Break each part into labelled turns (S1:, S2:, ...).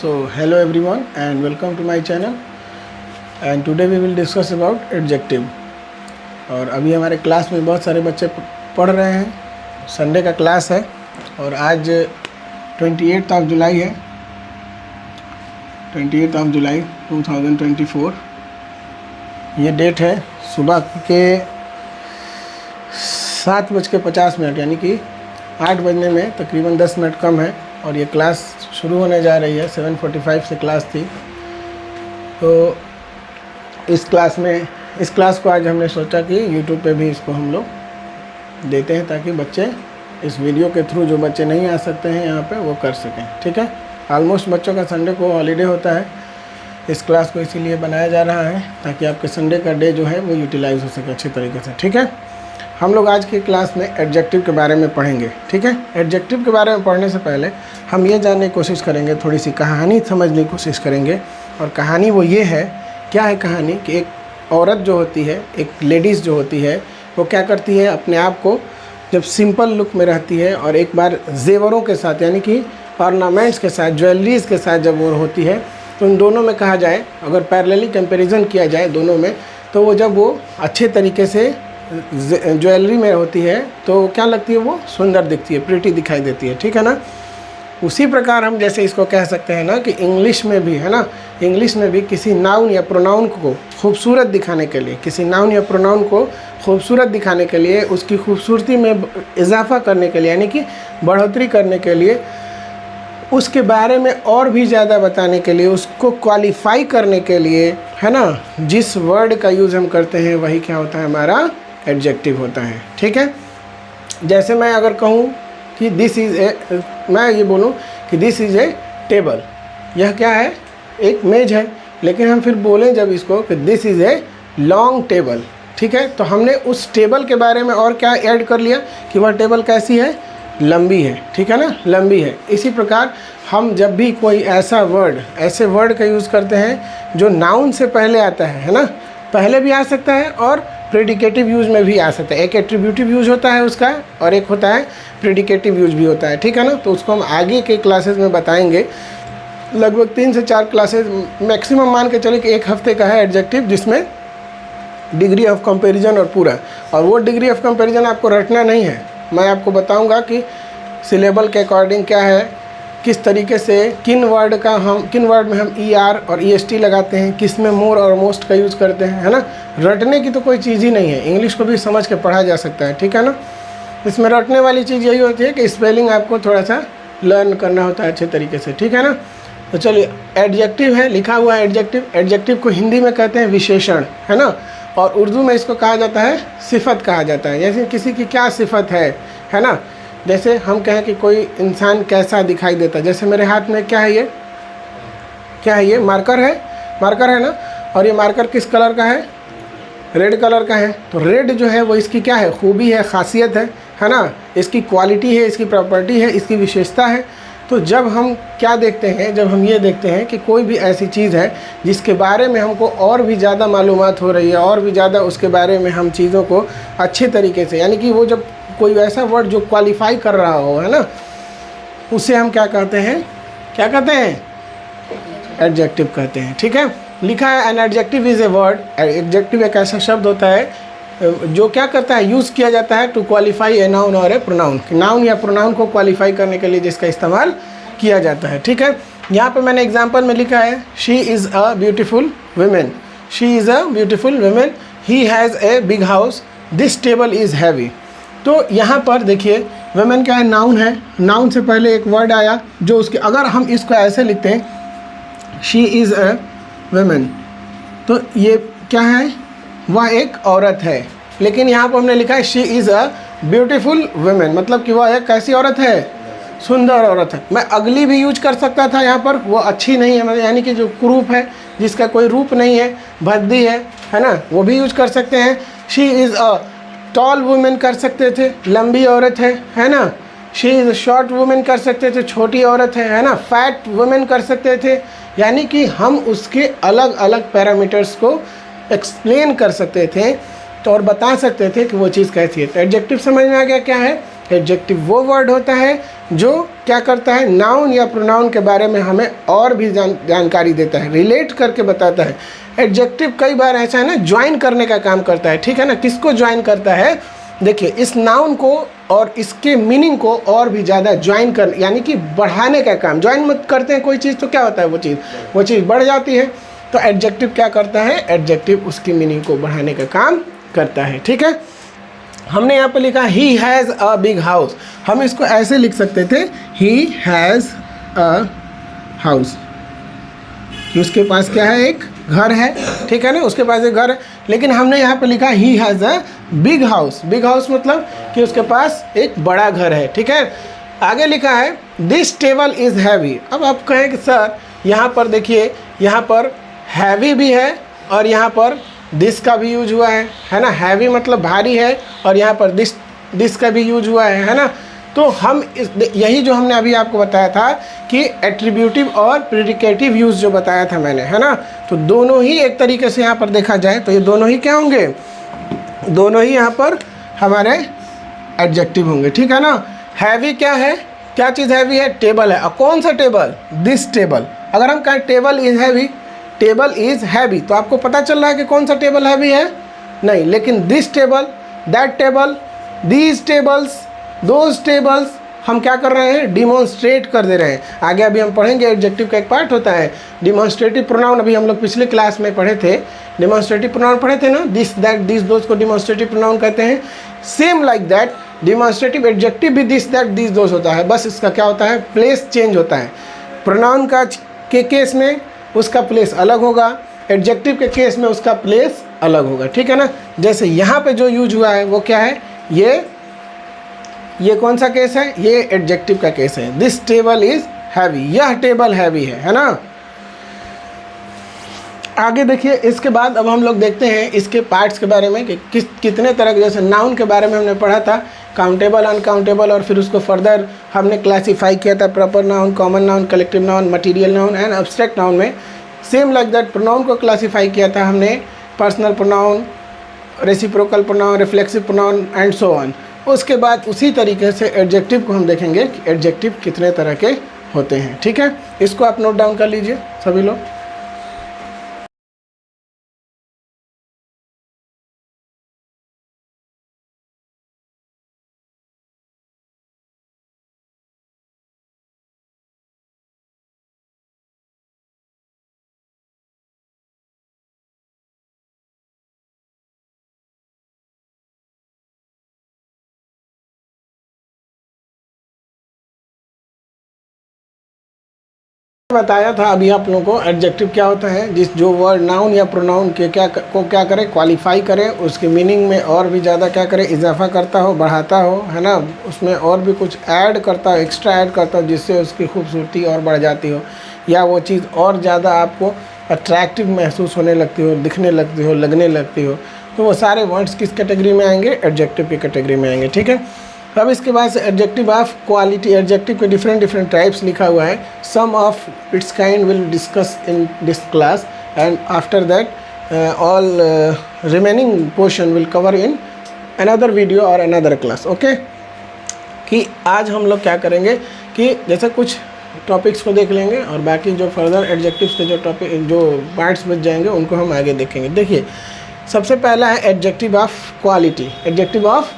S1: So hello everyone and welcome to my channel and today we will discuss about adjective। और अभी हमारे class में बहुत सारे बच्चे पढ़ रहे हैं, संडे का क्लास है और आज 28 जुलाई है, 28 जुलाई 2024 ये डेट है। सुबह के 7:50 यानी कि 8 बजने में तकरीबन 10 मिनट कम है और ये क्लास शुरू होने जा रही है। 7:45 से क्लास थी, तो इस क्लास को आज हमने सोचा कि YouTube पे भी इसको हम लोग देते हैं ताकि बच्चे इस वीडियो के थ्रू जो बच्चे नहीं आ सकते हैं यहाँ पे वो कर सकें। ठीक है, ऑलमोस्ट बच्चों का संडे को हॉलीडे होता है, इस क्लास को इसीलिए बनाया जा रहा है ताकि आपके संडे का डे जो है वो यूटिलाइज़ हो सके अच्छे तरीके से। ठीक है, हम लोग आज की क्लास में एडजेक्टिव के बारे में पढ़ेंगे। ठीक है, एडजेक्टिव के बारे में पढ़ने से पहले हम ये जानने की कोशिश करेंगे, थोड़ी सी कहानी समझने की कोशिश करेंगे। और कहानी वो ये है, क्या है कहानी कि एक औरत जो होती है, एक लेडीज़ जो होती है, वो क्या करती है, अपने आप को जब सिंपल लुक में रहती है और एक बार जेवरों के साथ यानी कि ऑर्नामेंट्स के साथ, ज्वेलरीज़ के साथ जब वो होती है, तो उन दोनों में कहा जाए, अगर पैरेलली कंपैरिजन किया जाए दोनों में, तो वो जब वो अच्छे तरीके से ज्वेलरी में होती है तो क्या लगती है, वो सुंदर दिखती है, प्रिटी दिखाई देती है। ठीक है ना, उसी प्रकार हम जैसे इसको कह सकते हैं ना कि इंग्लिश में भी है ना, इंग्लिश में भी किसी नाउन या प्रोनाउन को खूबसूरत दिखाने के लिए, किसी नाउन या प्रोनाउन को खूबसूरत दिखाने के लिए, उसकी खूबसूरती में इजाफा करने के लिए यानी कि बढ़ोतरी करने के लिए, उसके बारे में और भी ज़्यादा बताने के लिए, उसको क्वालिफाई करने के लिए, है ना, जिस वर्ड का यूज़ हम करते हैं वही क्या होता है, हमारा एडजेक्टिव होता है। ठीक है, जैसे मैं अगर कहूँ कि दिस इज़ ए, मैं ये बोलूँ कि दिस इज़ ए टेबल, यह क्या है, एक मेज है, लेकिन हम फिर बोलें जब इसको कि this is a long table. ठीक है, तो हमने उस टेबल के बारे में और क्या ऐड कर लिया कि वह टेबल कैसी है, लंबी है। ठीक है ना, लंबी है। इसी प्रकार हम जब भी कोई ऐसा वर्ड, ऐसे वर्ड का यूज़ करते हैं जो नाउन से पहले आता है ना, पहले भी आ सकता है और प्रेडिकेटिव यूज़ में भी आ सकता है। एक एट्रीब्यूटिव यूज़ होता है उसका और एक होता है प्रेडिकेटिव यूज़ भी होता है। ठीक है ना, तो उसको हम आगे के क्लासेस में बताएंगे। लगभग 3 से 4 क्लासेस मैक्सिमम मान के चले कि एक हफ्ते का है एडजेक्टिव, जिसमें डिग्री ऑफ कंपैरिजन और पूरा, और वो डिग्री ऑफ कंपैरिजन आपको रटना नहीं है, मैं आपको बताऊंगा कि सिलेबल के अकॉर्डिंग क्या है, किस तरीके से किन वर्ड में हम ER और EST लगाते हैं, किस में मोर और मोस्ट का यूज़ करते हैं, है ना। रटने की तो कोई चीज़ ही नहीं है, इंग्लिश को भी समझ के पढ़ा जा सकता है। ठीक है ना, इसमें रटने वाली चीज़ यही होती है कि स्पेलिंग आपको थोड़ा सा लर्न करना होता है अच्छे तरीके से। ठीक है ना, तो चलिए, एडजेक्टिव है, लिखा हुआ है एडजेक्टिव। एडजेक्टिव को हिंदी में कहते हैं विशेषण, है ना, और उर्दू में इसको कहा जाता है सिफत कहा जाता है। जैसे किसी की क्या सिफत है ना, जैसे हम कहें कि कोई इंसान कैसा दिखाई देता है। जैसे मेरे हाथ में क्या है, ये क्या है, ये मार्कर है ना, और ये मार्कर किस कलर का है, रेड कलर का है। तो रेड जो है वो इसकी क्या है, खूबी है, खासियत है ना, इसकी क्वालिटी है, इसकी प्रॉपर्टी है, इसकी विशेषता है। तो जब हम क्या देखते हैं, जब हम ये देखते हैं कि कोई भी ऐसी चीज़ है जिसके बारे में हमको और भी ज़्यादा मालूमात हो रही है, और भी ज़्यादा उसके बारे में हम चीज़ों को अच्छे तरीके से, यानी कि वो जब कोई ऐसा वर्ड जो क्वालिफाई कर रहा हो, है ना, उसे हम क्या कहते हैं, एडजेक्टिव कहते हैं। ठीक है, लिखा है an adjective is a word. Adjective एक ऐसा शब्द होता है जो क्या करता है, यूज़ किया जाता है टू क्वालिफाई ए नाउन और ए प्रोनाउन, नाउन या प्रोनाउन को क्वालिफाई करने के लिए जिसका इस्तेमाल किया जाता है। ठीक है, यहाँ पे मैंने एग्जांपल में लिखा है, she is a beautiful women, she is a beautiful women, he has a big house, this table is heavy. तो यहाँ पर देखिए, वुमेन क्या है, नाउन है, नाउन से पहले एक वर्ड आया जो उसके, अगर हम इसको ऐसे लिखते हैं, शी इज़ अ वुमेन, तो ये क्या है, वह एक औरत है। लेकिन यहाँ पर हमने लिखा है she is a beautiful women, मतलब कि वह एक कैसी औरत है, सुंदर औरत है। मैं अगली भी यूज कर सकता था यहाँ पर, वो अच्छी नहीं है, यानी कि जो कुरूप है, जिसका कोई रूप नहीं है, भद्दी है ना, वो भी यूज कर सकते हैं। She is a tall women कर सकते थे, लंबी औरत है ना। She is a short women कर सकते थे, छोटी औरत है ना। फैट वुमेन कर सकते थे, यानी कि हम उसके अलग अलग पैरामीटर्स को एक्सप्लेन कर सकते थे, तो और बता सकते थे कि वो चीज़ कैसी है। तो एडजेक्टिव समझ में आ गया क्या है, एडजेक्टिव वो वर्ड होता है जो क्या करता है, नाउन या प्रोनाउन के बारे में हमें और भी जानकारी देता है, रिलेट करके बताता है। एडजेक्टिव कई बार ऐसा है ना, ज्वाइन करने का काम करता है, ठीक है ना। किसको ज्वाइन करता है, देखिए इस नाउन को और इसके मीनिंग को और भी ज़्यादा ज्वाइन कर, यानी कि बढ़ाने का काम। ज्वाइन मत करते हैं कोई चीज़ तो क्या होता है, वो चीज़ बढ़ जाती है। तो एडजेक्टिव क्या करता है, एडजेक्टिव उसकी मीनिंग को बढ़ाने का काम करता है, ठीक है। हमने यहाँ पे लिखा he has a big house, हम इसको ऐसे लिख सकते थे, ही हैज़ अ हाउस, कि उसके पास क्या है, एक घर है, ठीक है ना, उसके पास एक घर है। लेकिन हमने यहाँ पे लिखा he has a big house. Big house मतलब कि उसके पास एक बड़ा घर है, ठीक है। आगे लिखा है दिस टेबल इज़ हैवी। अब आप कहें कि सर यहाँ पर देखिए, यहाँ पर हैवी भी है और यहाँ पर दिस का भी यूज हुआ है ना। हैवी मतलब भारी है और यहाँ पर दिस का भी यूज हुआ है ना। तो हम यही जो हमने अभी आपको बताया था कि एट्रीब्यूटिव और प्रेडिकेटिव यूज़ जो बताया था मैंने, है ना। तो दोनों ही एक तरीके से यहाँ पर देखा जाए तो ये दोनों ही क्या होंगे, दोनों ही यहाँ पर हमारे एडजेक्टिव होंगे, ठीक है ना। हैवी क्या है, क्या चीज़ हैवी है, टेबल है। और कौन सा टेबल, दिस टेबल। अगर हम कहें table is heavy, table is heavy, तो आपको पता चल रहा है कि कौन सा टेबल हैवी है, नहीं। लेकिन this table, that table, these tables, those tables, हम क्या कर रहे हैं, डिमॉन्स्ट्रेट कर दे रहे हैं। आगे अभी हम पढ़ेंगे, एडजेक्टिव का एक पार्ट होता है डिमॉन्स्ट्रेटिव प्रोनाउन। अभी हम लोग पिछले क्लास में पढ़े थे, डिमॉन्स्ट्रेटिव प्रोनाउन पढ़े थे ना, दिस दैट दीज दोज को डिमॉन्स्ट्रेटिव प्रोनाउन कहते हैं। Same like that demonstrative adjective भी दिस दैट दीज दोज होता है, बस इसका क्या होता है, प्लेस चेंज होता है। प्रोनाउन का के केस में उसका प्लेस अलग होगा, एडजेक्टिव के केस में उसका प्लेस अलग होगा, ठीक है ना। जैसे यहाँ पे जो यूज हुआ है वो क्या है, ये कौन सा केस है, ये एडजेक्टिव का केस है। दिस टेबल इज हैवी, यह टेबल हैवी है ना। आगे देखिए, इसके बाद अब हम लोग देखते हैं इसके पार्ट्स के बारे में कि कितने तरह के, जैसे नाउन के बारे में हमने पढ़ा था, काउंटेबल, अनकाउंटेबल, और फिर उसको फर्दर हमने क्लासीफाई किया था proper noun, common noun, collective noun, material noun and abstract noun में। सेम लाइक दैट प्रोनाउन को क्लासीफाई किया था हमने, personal pronoun, reciprocal pronoun, reflexive pronoun and so on. उसके बाद उसी तरीके से एडजेक्टिव को हम देखेंगे कि एडजेक्टिव कितने तरह के होते हैं, ठीक है। इसको आप नोट डाउन कर लीजिए सभी लोग। बताया था अभी आप लोगों को एडजेक्टिव क्या होता है, जो वर्ड नाउन या प्रोनाउन के क्या करे, क्वालिफाई करे, उसके मीनिंग में और भी ज़्यादा क्या करे, इजाफा करता हो, बढ़ाता हो, है ना। उसमें और भी कुछ ऐड करता हो, एक्स्ट्रा ऐड करता हो, जिससे उसकी खूबसूरती और बढ़ जाती हो, या वो चीज़ और ज़्यादा आपको अट्रैक्टिव महसूस होने लगती हो, दिखने लगती हो, लगने लगती हो। तो वो सारे वर्ड्स किस कैटेगरी में आएंगे, एडजेक्टिव की कैटेगरी में आएंगे, ठीक है। अब इसके बाद एडजेक्टिव ऑफ क्वालिटी, एडजेक्टिव के डिफरेंट टाइप्स लिखा हुआ है। Some of its kind will discuss in this class and after that all remaining portion will cover in another video और अनदर क्लास, ओके। कि आज हम लोग क्या करेंगे कि जैसे कुछ टॉपिक्स को देख लेंगे और बाकी जो फर्दर एडजेक्टिव्स के जो पार्ट्स बच जाएंगे उनको हम आगे देखेंगे। देखिए, सबसे पहला है adjective of quality. Adjective of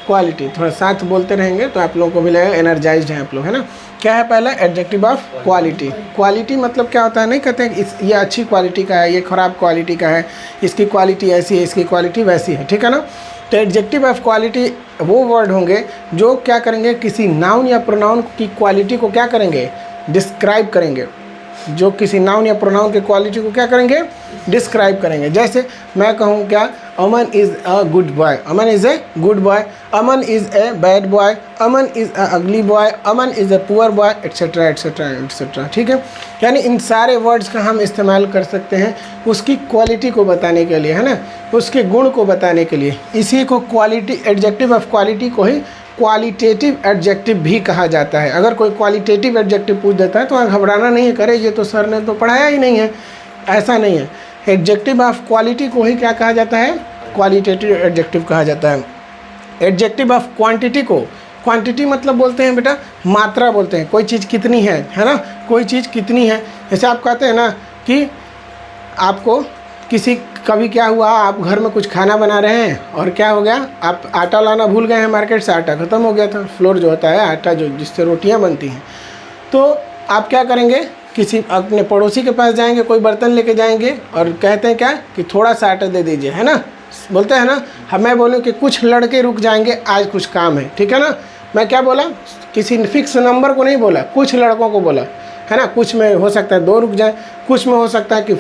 S1: quality, थोड़ा साथ बोलते रहेंगे तो आप लोगों को भी लगेगा एनर्जाइज्ड हैं आप लोग, है ना। क्या है पहला, एडजेक्टिव ऑफ क्वालिटी। क्वालिटी मतलब क्या होता है, नहीं कहते हैं ये अच्छी क्वालिटी का है, ये ख़राब क्वालिटी का है, इसकी क्वालिटी ऐसी है, इसकी क्वालिटी वैसी है, ठीक है ना। तो एडजेक्टिव ऑफ क्वालिटी वो वर्ड होंगे जो क्या करेंगे, किसी नाउन या प्रोनाउन की क्वालिटी को क्या करेंगे, डिस्क्राइब करेंगे। जो किसी नाउन या प्रोनाउन की क्वालिटी को क्या करेंगे, डिस्क्राइब करेंगे। जैसे मैं कहूँ क्या, Aman is a good boy, Aman is a good boy, Aman is a bad boy, Aman is a ugly boy, Aman is a poor boy, etcetera etcetera etcetera, ठीक है। यानी इन सारे वर्ड्स का हम इस्तेमाल कर सकते हैं उसकी क्वालिटी को बताने के लिए, है ना, उसके गुण को बताने के लिए। इसी को क्वालिटी, एडजेक्टिव ऑफ क्वालिटी को ही क्वालिटेटिव एडजेक्टिव भी कहा जाता है। अगर कोई क्वालिटेटिव एडजेक्टिव पूछ देता है तो घबराना नहीं है, करे ये तो सर ने तो पढ़ाया ही नहीं है, ऐसा नहीं है। एडजेक्टिव ऑफ क्वालिटी को ही क्या कहा जाता है, क्वालिटेटिव एडजेक्टिव कहा जाता है। एडजेक्टिव ऑफ क्वांटिटी को क्वांटिटी मतलब बोलते हैं बेटा मात्रा बोलते हैं, कोई चीज़ कितनी है ना, कोई चीज़ कितनी है। जैसे आप कहते हैं ना कि आपको किसी कभी क्या हुआ, आप घर में कुछ खाना बना रहे हैं और क्या हो गया, आप आटा लाना भूल गए हैं, मार्केट से आटा ख़त्म हो गया था, फ्लोर जो होता है आटा जो जिससे रोटियां बनती हैं, तो आप क्या करेंगे, किसी अपने पड़ोसी के पास जाएंगे, कोई बर्तन लेके जाएंगे और कहते हैं क्या कि थोड़ा सा आटा दे दीजिए, है ना, बोलते हैं ना। मैं बोलूँ कि कुछ लड़के रुक जाएंगे, आज कुछ काम है, ठीक है ना। मैं क्या बोला, किसी फिक्स नंबर को नहीं बोला, कुछ लड़कों को बोला, है ना। कुछ में हो सकता है 2 रुक जाए, कुछ में हो सकता है कि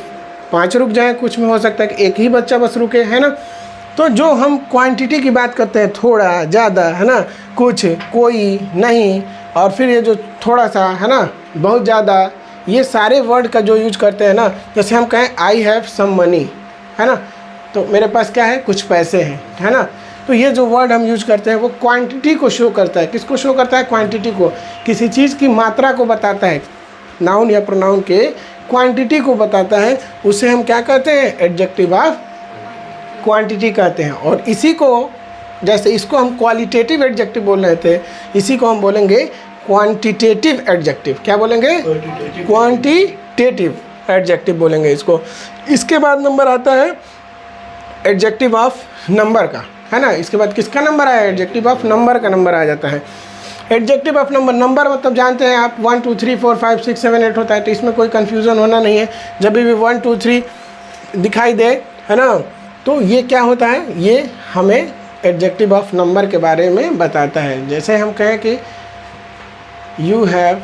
S1: 5 रुक जाए, कुछ में हो सकता है कि एक ही बच्चा बस रुके, है ना। तो जो हम क्वांटिटी की बात करते हैं, थोड़ा, ज़्यादा, है ना, कुछ, कोई, नहीं, और फिर ये जो थोड़ा सा, है ना, बहुत ज़्यादा, ये सारे वर्ड का जो यूज करते हैं ना, जैसे हम कहें आई हैव सम मनी, है ना, तो मेरे पास क्या है, कुछ पैसे हैं, है ना। तो ये जो वर्ड हम यूज करते हैं वो क्वांटिटी को शो करता है। किसको शो करता है, क्वांटिटी को, किसी चीज़ की मात्रा को बताता है। नाउन या प्रोनाउन के क्वांटिटी को बताता है, उसे हम क्या कहते हैं, एडजेक्टिव ऑफ क्वांटिटी कहते हैं। और इसी को, जैसे इसको हम क्वालिटेटिव एडजेक्टिव बोल रहे थे, इसी को हम बोलेंगे क्वांटिटेटिव एडजेक्टिव। क्या बोलेंगे, क्वांटिटेटिव एडजेक्टिव बोलेंगे इसको। इसके बाद नंबर आता है एडजेक्टिव ऑफ नंबर का, है ना। इसके बाद किसका नंबर आया, एडजेक्टिव ऑफ नंबर का नंबर आ जाता है। एडजेक्टिव ऑफ नंबर, नंबर मतलब जानते हैं आप 1 2 3 4 5 6 7 8 होता है, तो इसमें कोई कन्फ्यूज़न होना नहीं है। जब भी 1 2 3 दिखाई दे, है ना, तो ये क्या होता है, ये हमें एडजेक्टिव ऑफ नंबर के बारे में बताता है। जैसे हम कहें कि यू हैव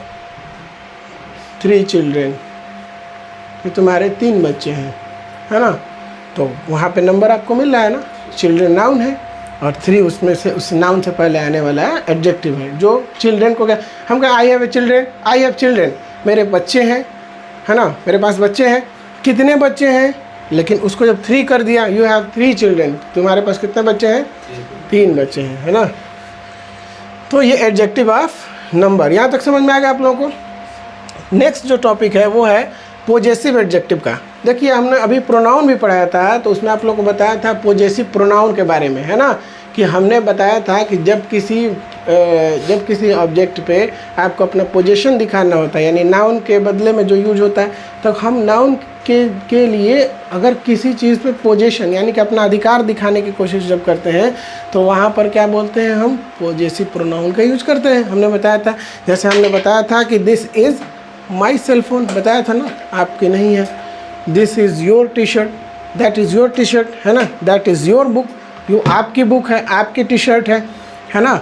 S1: 3 चिल्ड्रेन, कि तुम्हारे 3 बच्चे हैं, है ना, तो वहाँ पे नंबर आपको मिल रहा है ना। चिल्ड्रेन नाउन है और 3 उसमें से, उस नाउन से पहले आने वाला है एडजेक्टिव है। जो चिल्ड्रेन को क्या, हम कहें I have a children, I have children, मेरे बच्चे हैं, है ना, मेरे पास बच्चे हैं। कितने बच्चे हैं, लेकिन उसको जब 3 कर दिया, यू हैव 3 चिल्ड्रेन, तुम्हारे पास कितने बच्चे हैं, 3 बच्चे हैं, है ना। तो ये एडजेक्टिव ऑफ नंबर, यहाँ तक समझ में आ गया आप लोगों को। नेक्स्ट जो टॉपिक है वो है पोजेसिव एडजेक्टिव का। देखिए हमने अभी प्रोनाउन भी पढ़ाया था, तो उसमें आप लोगों को बताया था पोजेसिव प्रोनाउन के बारे में, है ना, कि हमने बताया था कि जब किसी ऑब्जेक्ट पे आपको अपना पोजीशन दिखाना होता है, यानी नाउन के बदले में जो यूज होता है, तो हम नाउन के लिए अगर किसी चीज़ पे पोजीशन यानी कि अपना अधिकार दिखाने की कोशिश जब करते हैं, तो वहाँ पर क्या बोलते हैं, हम पोजेसिव प्रोनाउन का यूज करते हैं। हमने बताया था, जैसे हमने बताया था कि this is my cell phone, बताया था ना, आपकी नहीं है। This is your T shirt, that is your T shirt, है ना, दैट इज़ योर बुक, ये आपकी बुक है, आपकी टी शर्ट है ना।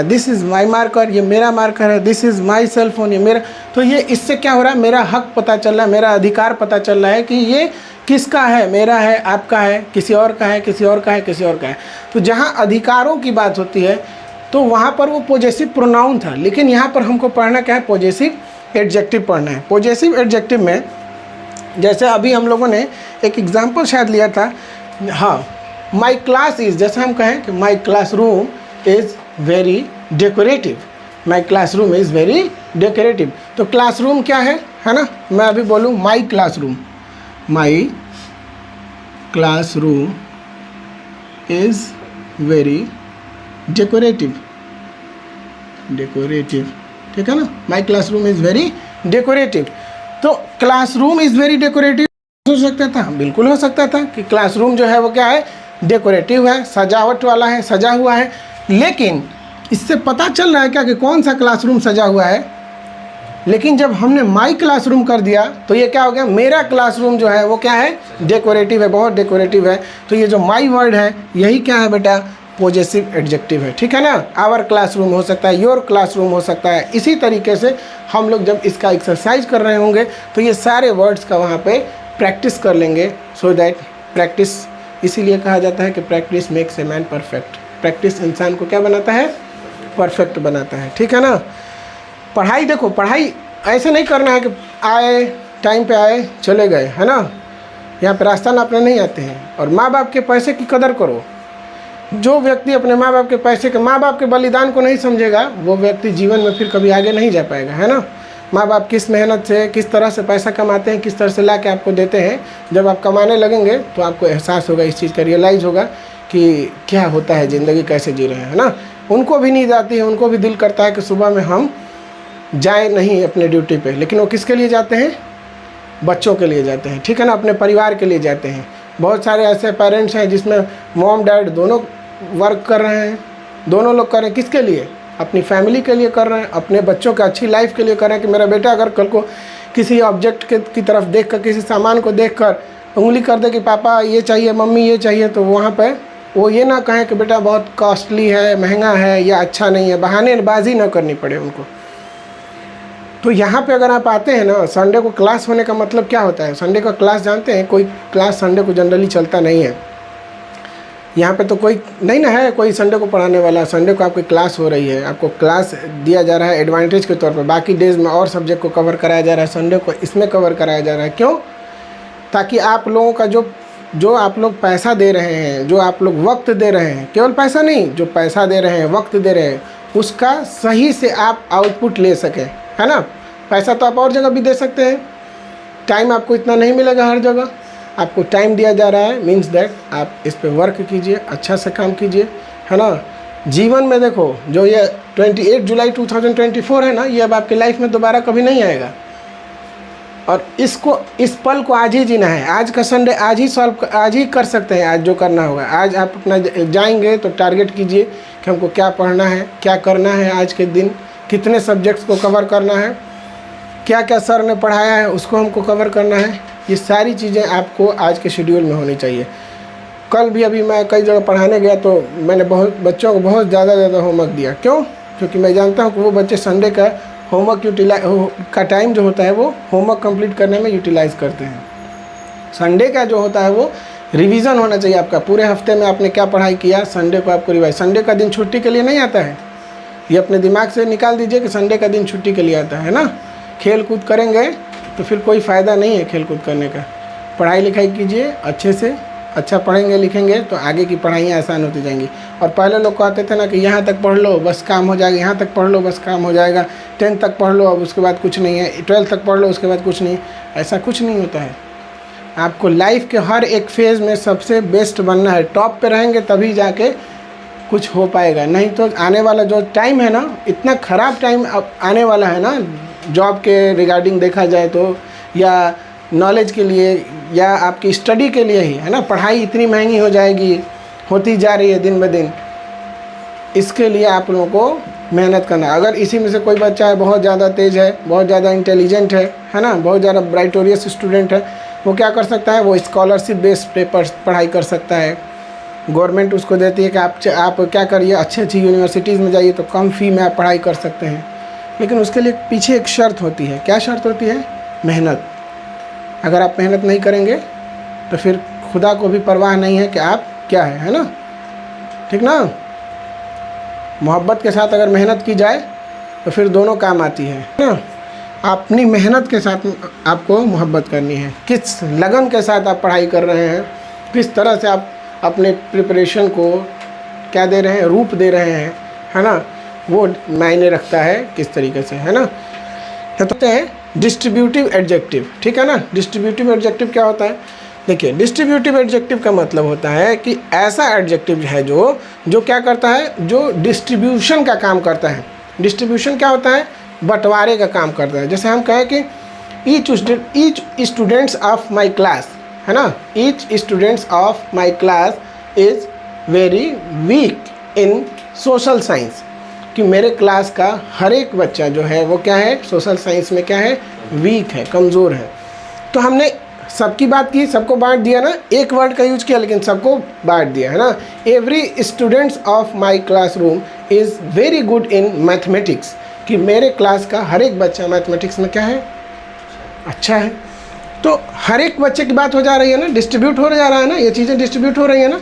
S1: दिस इज़ माई मार्कर, ये मेरा मार्कर है। This is my cell phone, ये मेरा। तो ये इससे क्या हो रहा है, मेरा हक पता चल रहा है, मेरा अधिकार पता चल रहा है कि ये किसका है, मेरा है, आपका है, किसी और का है, किसी और का है, किसी और का है। तो जहाँ अधिकारों की बात होती है तो वहाँ पर वो पॉजेसिव प्रोनाउन था, लेकिन यहाँ पर हमको पढ़ना क्या है, पॉजेसिव एडजेक्टिव पढ़ना है। पॉजेसिव एडजेक्टिव में जैसे अभी हम लोगों ने एक एग्जाम्पल शायद लिया था, हाँ, माई क्लास इज़, जैसे हम कहें कि माई classroom is very decorative, my classroom is very decorative. तो क्लासरूम क्या है ना, मैं अभी बोलूँ माई classroom, my classroom is very decorative, ठीक है ना, माई क्लासरूम इज़ वेरी डेकोरेटिव। तो क्लासरूम इज़ वेरी डेकोरेटिव हो सकता था, बिल्कुल हो सकता था कि क्लासरूम जो है वो क्या है, डेकोरेटिव है, सजावट वाला है, सजा हुआ है। लेकिन इससे पता चल रहा है क्या कि कौन सा क्लासरूम सजा हुआ है। लेकिन जब हमने माई क्लासरूम कर दिया तो ये क्या हो गया, मेरा क्लासरूम जो है वो क्या है, डेकोरेटिव है, बहुत डेकोरेटिव है। तो ये जो माई वर्ड है यही क्या है बेटा, पॉजेसिव एडजेक्टिव है, ठीक है ना। आवर क्लासरूम हो सकता है, योर क्लासरूम हो सकता है। इसी तरीके से हम लोग जब इसका एक्सरसाइज कर रहे होंगे तो ये सारे वर्ड्स का वहाँ पे प्रैक्टिस कर लेंगे। सो दैट प्रैक्टिस, इसीलिए कहा जाता है कि practice makes a man perfect. Practice इंसान को क्या बनाता है, परफेक्ट बनाता है, ठीक है ना। पढ़ाई देखो, पढ़ाई ऐसे नहीं करना है कि आए टाइम पे आए चले गए, है ना, यहाँ पे रास्ता नापने नहीं आते हैं। और माँ बाप के पैसे की कदर करो। जो व्यक्ति अपने माँ बाप के पैसे के, माँ बाप के बलिदान को नहीं समझेगा, वो व्यक्ति जीवन में फिर कभी आगे नहीं जा पाएगा, है ना। माँ बाप किस मेहनत से, किस तरह से पैसा कमाते हैं, किस तरह से ला के आपको देते हैं। जब आप कमाने लगेंगे तो आपको एहसास होगा, इस चीज़ का रियलाइज़ होगा कि क्या होता है ज़िंदगी, कैसे जी रहे हैं, है ना। उनको भी नींद आती है, उनको भी दिल करता है कि सुबह में हम जाए नहीं अपने ड्यूटी पे, लेकिन वो किसके लिए जाते हैं? बच्चों के लिए जाते हैं, ठीक है ना, अपने परिवार के लिए जाते हैं। बहुत सारे ऐसे पेरेंट्स हैं जिसमें मॉम डैड दोनों वर्क कर रहे हैं, दोनों लोग कर रहे हैं, किसके लिए? अपनी फैमिली के लिए कर रहे हैं, अपने बच्चों के अच्छी लाइफ के लिए कर रहे हैं कि मेरा बेटा अगर कल को किसी ऑब्जेक्ट की तरफ देख कर, किसी सामान को देख कर उंगली कर दे कि पापा ये चाहिए, मम्मी ये चाहिए, तो वहाँ पर वो ये ना कहें कि बेटा बहुत कॉस्टली है, महंगा है या अच्छा नहीं है, बहानेबाजी ना करनी पड़े उनको। तो यहाँ पे अगर आप आते हैं ना, संडे को क्लास होने का मतलब क्या होता है? संडे का क्लास जानते हैं, कोई क्लास संडे को जनरली चलता नहीं है। यहाँ पे तो कोई नहीं ना है कोई संडे को पढ़ाने वाला। संडे को आपकी क्लास हो रही है, आपको क्लास दिया जा रहा है एडवांटेज के तौर पर। बाकी डेज में और सब्जेक्ट को कवर कराया जा रहा है, संडे को इसमें कवर कराया जा रहा है। क्यों? ताकि आप लोगों का जो आप लोग पैसा दे रहे हैं, जो आप लोग वक्त दे रहे हैं, केवल पैसा नहीं, जो पैसा दे रहे हैं, वक्त दे रहे हैं, उसका सही से आप आउटपुट ले सकें, है ना। पैसा तो आप और जगह भी दे सकते हैं, टाइम आपको इतना नहीं मिलेगा हर जगह। आपको टाइम दिया जा रहा है, मीन्स दैट आप इस पे वर्क कीजिए, अच्छा से काम कीजिए, है ना। जीवन में देखो, जो ये 28 जुलाई 2024 है ना, ये अब आपकी लाइफ में दोबारा कभी नहीं आएगा। और इस पल को आज ही जीना है। आज का संडे आज ही कर सकते हैं, आज जो करना होगा। आज आप अपना जाएंगे तो टारगेट कीजिए कि हमको क्या पढ़ना है, क्या करना है आज के दिन, कितने सब्जेक्ट्स को कवर करना है, क्या क्या सर ने पढ़ाया है उसको हमको कवर करना है। ये सारी चीज़ें आपको आज के शेड्यूल में होनी चाहिए। कल भी अभी मैं कई जगह पढ़ाने गया तो मैंने बच्चों को बहुत ज़्यादा होमवर्क दिया। क्यों? क्योंकि मैं जानता हूँ कि वो बच्चे संडे का होमवर्क का टाइम जो होता है वो होमवर्क कंप्लीट करने में यूटिलाइज़ करते हैं। संडे का जो होता है वो रिवीजन होना चाहिए आपका। पूरे हफ्ते में आपने क्या पढ़ाई किया, संडे को आपको रिवाइज। संडे का दिन छुट्टी के लिए नहीं आता है, ये अपने दिमाग से निकाल दीजिए कि संडे का दिन छुट्टी के लिए आता है ना। खेल कूद करेंगे तो फिर कोई फ़ायदा नहीं है खेल कूद करने का। पढ़ाई लिखाई कीजिए अच्छे से, अच्छा पढ़ेंगे लिखेंगे तो आगे की पढ़ाइयाँ आसान होती जाएंगी। और पहले लोग कहते थे ना कि यहाँ तक पढ़ लो बस काम हो जाएगा, यहाँ तक पढ़ लो बस काम हो जाएगा, 10th तक पढ़ लो अब उसके बाद कुछ नहीं है, 12th तक पढ़ लो उसके बाद कुछ नहीं। ऐसा कुछ नहीं होता है। आपको लाइफ के हर एक फेज़ में सबसे बेस्ट बनना है। टॉप पे रहेंगे तभी जाके कुछ हो पाएगा, नहीं तो आने वाला जो टाइम है ना, इतना ख़राब टाइम अब आने वाला है ना, जॉब के रिगार्डिंग देखा जाए तो, या नॉलेज के लिए, या आपकी स्टडी के लिए ही, है ना। पढ़ाई इतनी महंगी हो जाएगी, होती जा रही है दिन ब दिन। इसके लिए आप लोगों को मेहनत करना। अगर इसी में से कोई बच्चा है बहुत ज़्यादा तेज़ है, बहुत ज़्यादा इंटेलिजेंट है ना, बहुत ज़्यादा ब्राइटोरियस स्टूडेंट है, वो क्या कर सकता है? वो स्कॉलरशिप बेस्ड पेपर पढ़ाई कर सकता है। गवर्नमेंट उसको देती है कि आप क्या करिए, अच्छी यूनिवर्सिटीज़ में जाइए तो कम फ़ी में आप पढ़ाई कर सकते हैं। लेकिन उसके लिए पीछे एक शर्त होती है। क्या शर्त होती है? मेहनत। अगर आप मेहनत नहीं करेंगे तो फिर खुदा को भी परवाह नहीं है कि आप क्या है ना, ठीक ना। मोहब्बत के साथ अगर मेहनत की जाए तो फिर दोनों काम आती है ना। अपनी मेहनत के साथ आपको मोहब्बत करनी है, किस लगन के साथ आप पढ़ाई कर रहे हैं, किस तरह से आप अपने प्रिपरेशन को क्या दे रहे हैं, रूप दे रहे हैं, है ना, वो मायने रखता है किस तरीके से, है ना। तो कहते हैं डिस्ट्रीब्यूटिव एडजेक्टिव, ठीक है ना। डिस्ट्रीब्यूटिव एडजेक्टिव क्या होता है? देखिए, डिस्ट्रीब्यूटिव एडजेक्टिव का मतलब होता है कि ऐसा एडजेक्टिव है जो क्या करता है, जो डिस्ट्रीब्यूशन का काम करता है। डिस्ट्रीब्यूशन क्या होता है? बंटवारे का काम करता है। जैसे हम कहें कि each students of my class, है ना, each students of my class is very weak in social science, कि मेरे क्लास का हर एक बच्चा जो है वो क्या है, सोशल साइंस में क्या है, वीक है, कमज़ोर है। तो हमने सबकी बात की, सबको बांट दिया ना, एक वर्ड का यूज किया लेकिन सबको बांट दिया, है ना। Every students of my classroom is very good in mathematics, कि मेरे क्लास का हर एक बच्चा मैथमेटिक्स में क्या है, अच्छा है। तो हर एक बच्चे की बात हो जा रही है ना, डिस्ट्रीब्यूट हो जा रहा है ना, ये चीज़ें डिस्ट्रीब्यूट हो रही है ना।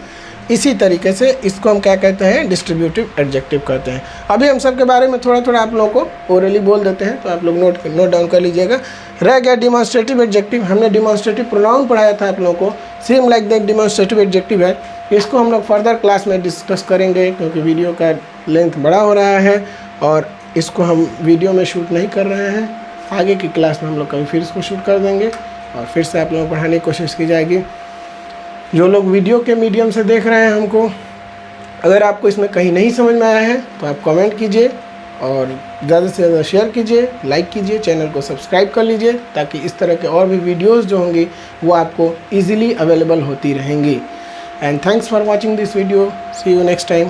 S1: इसी तरीके से इसको हम क्या कहते हैं, डिस्ट्रीब्यूटिव एडजेक्टिव कहते हैं। अभी हम सब के बारे में थोड़ा आप लोगों को ओरली बोल देते हैं, तो आप लोग नोट डाउन कर लीजिएगा। रह गया डिमॉन्स्ट्रेटिव एडजेक्टिव। हमने डिमॉन्स्ट्रेटिव प्रोनाउन पढ़ाया था आप लोगों को, same like that demonstrative adjective है। इसको हम लोग फर्दर क्लास में डिस्कस करेंगे, क्योंकि वीडियो का लेंथ बड़ा हो रहा है और इसको हम वीडियो में शूट नहीं कर रहे हैं। आगे की क्लास में हम लोग कभी फिर इसको शूट कर देंगे और फिर से आप लोगों को पढ़ाने की कोशिश की जाएगी। जो लोग वीडियो के मीडियम से देख रहे हैं हमको, अगर आपको इसमें कहीं नहीं समझ में आया है तो आप कमेंट कीजिए और ज़्यादा से ज़्यादा शेयर कीजिए, लाइक कीजिए, चैनल को सब्सक्राइब कर लीजिए ताकि इस तरह के और भी वीडियोस जो होंगी वो आपको इजीली अवेलेबल होती रहेंगी। And thanks for watching this video. See you next time.